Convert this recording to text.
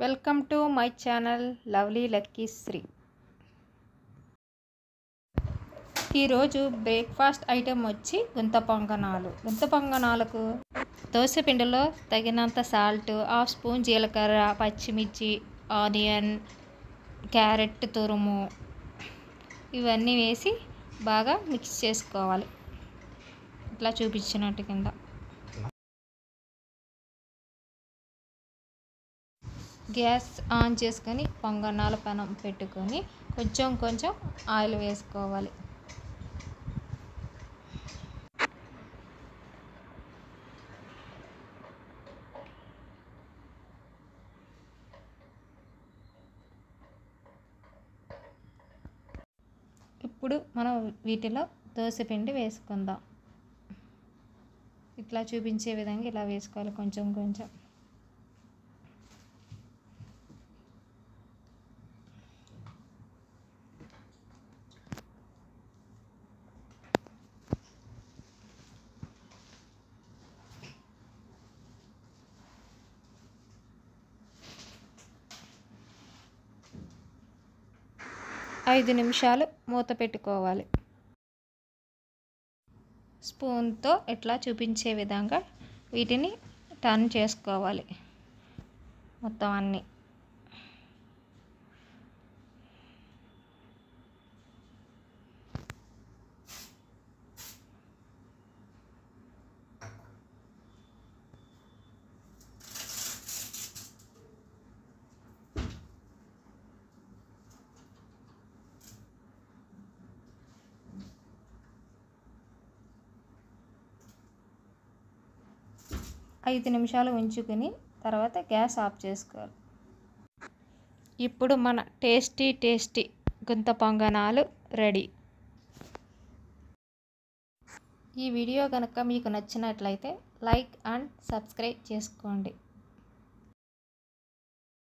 Welcome to my channel lovely lucky Sri. ఈరోజు breakfast item వచ్చి గుంత పొంగనాలకు దోసపిండిలో తగినంత సాల్ట్, హాఫ్ స్పూన్ జీలకర్ర, పచ్చిమిర్చి, ఆనియన్, క్యారెట్ తురుము ఇవన్నీ వేసి బాగా మిక్స్ చేసుకోవాలి. ఇట్లా చూపించినట్టు కింద గ్యాస్ ఆన్ చేసుకొని పొంగనాల పెనం పెట్టుకొని కొంచెం ఆయిల్ వేసుకోవాలి. ఇప్పుడు మనం వీటిలో దోసపిండి వేసుకుందాం. ఇట్లా చూపించే విధంగా ఇలా వేసుకోవాలి కొంచెం. 5 నిమిషాలు మూత పెట్టుకోవాలి. స్పూన్తో ఇట్లా చూపించే విధంగా వీటిని టర్న్ చేసుకోవాలి మొత్తం అన్నీ. ఐదు నిమిషాలు ఉంచుకుని తర్వాత గ్యాస్ ఆఫ్ చేసుకోవాలి. ఇప్పుడు మన టేస్టీ గుంత పొంగనాలు రెడీ. ఈ వీడియో కనుక మీకు నచ్చినట్లయితే లైక్ అండ్ సబ్స్క్రైబ్ చేసుకోండి.